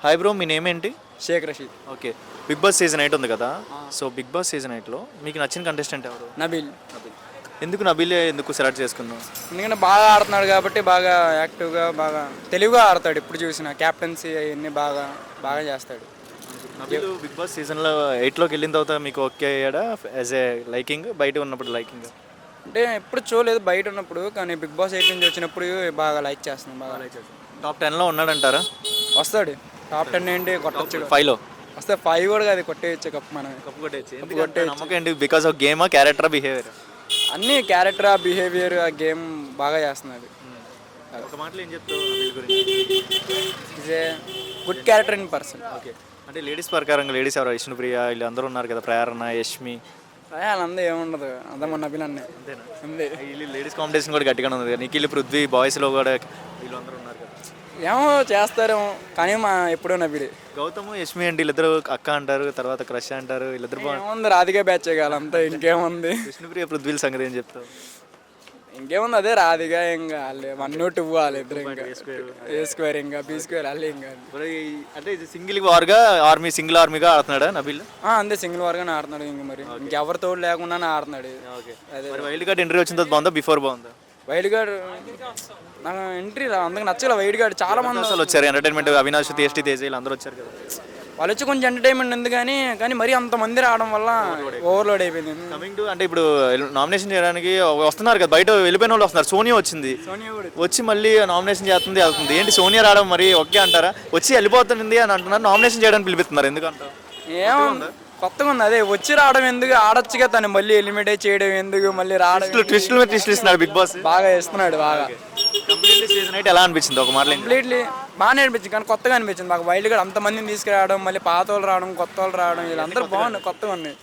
Hi bro, మీ name ఏంటి? Shaik Rashid. Okay. Bigg Boss season 8 ఉంది కదా. సో బిగ్ బాస్ సీజన్ 8లో మీకు నచ్చిన కంటెస్టెంట్ ఎవరు? నబీల్. ఎందుకు నబీలే ఎందుకు సెలెక్ట్ చేసుకున్నావు? ఎందుకంటే బాగా ఆడుతున్నాడు కాబట్టి, బాగా యాక్టివ్గా, బాగా తెలివిగా ఆడతాడు. ఎప్పుడు చూసినా క్యాప్టెన్సీ అవన్నీ బాగా బాగా చేస్తాడు. నబీల్ బిగ్ బాస్ సీజన్లో 8లోకి వెళ్ళిన తర్వాత మీకు ఓకే అయ్యాడా యాజ్ ఏ లైకింగ్, బయట ఉన్నప్పుడు లైకింగ్? అంటే ఎప్పుడు చూడలేదు బయట ఉన్నప్పుడు, కానీ బిగ్ బాస్ 8 నుంచి వచ్చినప్పుడు బాగా లైక్ చేస్తున్నాం. బాగా లైక్ చేస్తాం. టాప్ 10లో ఉన్నాడంటారా? వస్తాడు. టాప్ 10 ఏంటి కొట్టచ్చు. 5లో వస్తే 5 కూడా కాదు, కొట్టేయచ్చు కప్పు మనం. కప్పు కొట్టేయచ్చు. నమ్మకం ఏంటి? బికాస్ ఆఫ్ గేమా, క్యారెక్టర్, బిహేవియర్? అన్నీ క్యారెక్టర్, బిహేవియర్, ఆ గేమ్ బాగా చేస్తున్నాడు. ఒక మాటలో ఏం చెప్తావు నబీల్ గురించి? Is a good character in person. Okay. అంటే లేడీస్ ప్రకారంగా లేడీస్ ఎవరు? విష్ణుప్రియ వీళ్ళు అందరూ ఉన్నారు కదా, ప్రేరణ, యష్మి. వాళ్ళంతా ఏముండదు, అంతా మొన్న నబీల్ అన్నీ అంతే. వీళ్ళు లేడీస్ కాంపిటీషన్ కూడా గట్టిగానే ఉంది కదా. నిఖిల్, పృథ్వీ, బాయ్స్లో కూడా వీళ్ళు అందరూ ఉన్నారు కదా. ఏమో చేస్తారేమో, కానీ మా ఎప్పుడో నబీడే. గౌతమ్, యష్మి అంటే వీళ్ళిద్దరు అక్క అంటారు, తర్వాత క్రష్ అంటారు. వీళ్ళిద్దరు ఏముంది, రాధికే బ్యాచ్ కాలంతా. ఇంకేముంది? విష్ణుప్రియ, పృథ్వీల సంగతి ఏం చెప్తావు? ఇంకేముంది, అదే రాధిక. ఇంకా వాళ్ళు 1 2 వాళ్ళు ఇద్దరు. ఇంకా A² ఇంకా B² వాళ్ళు ఇంకా. అంటే ఇది సింగిల్ వార్గా సింగిల్ ఆర్మీగా ఆడుతున్నాడా నబీల్? అంతే, సింగిల్ వార్గానే ఆడుతున్నాడు. ఇంక మరి ఇంకెవరి తోడు లేకుండానే ఆడుతున్నాడు. అదే వైల్డ్ కార్డ్ ఎంట్రీ వచ్చిన తర్వాత బాగుందా, బిఫోర్ బాగుందా? వైల్డ్ కార్డ్ నాకు ఎంట్రీ అందుకు నచ్చలే. వైల్డ్ కార్డ్ చాలా మంది అసలు వచ్చారు ఎంటర్టైన్మెంట్. అవినాష్, టేస్టీ తేజ్ వీళ్ళు అందరూ వచ్చారు కదా. వాళ్ళు వచ్చి కొంచెం ఎంటర్టైన్మెంట్ ఉంది, కానీ మరీ అంతమంది రావడం వల్ల ఓవర్లోడ్ అయిపోయింది. కమింగ్ టు అంటే ఇప్పుడు నామినేషన్ చేయడానికి వస్తున్నారు కదా, బయట వెళ్ళిపోయిన వాళ్ళు వస్తున్నారు. సోనియా వచ్చింది, వచ్చి మళ్ళీ నామినేషన్ చేస్తుంది వెళ్తుంది. ఏంటి సోనియా రావడం మరి ఓకే అంటారా? వచ్చి వెళ్ళిపోతుంది అని అంటున్నారు, నామినేషన్ చేయడానికి పిలిపిస్తున్నారు. ఎందుకంటారు? ఏమో కొత్తగా ఉంది. అదే వచ్చి రావడం ఎందుకు, ఆడొచ్చుగా తను మళ్ళీ ఎలిమినేట్ చేయడం ఎందుకు, మళ్ళీ రావడం. ట్విస్టులు మీద ట్విస్టులు ఇస్తున్నాడు బిగ్ బాస్. బాగా ఇస్తున్నాడు. బాగా కంప్లీట్లీ సీజన్ 8 ఎలా అనిపించింది? ఒక మాట కంప్లీట్లీ బాగానే అనిపించింది, కానీ కొత్తగా అనిపించింది. మాకు వైల్డ్ కార్డ్ అంతమందిని తీసుకురావడం, మళ్ళీ పాత వాళ్ళు రావడం, కొత్త వాళ్ళు రావడం, వీళ్ళందరూ బాగుంది, కొత్తగా ఉన్నాయి.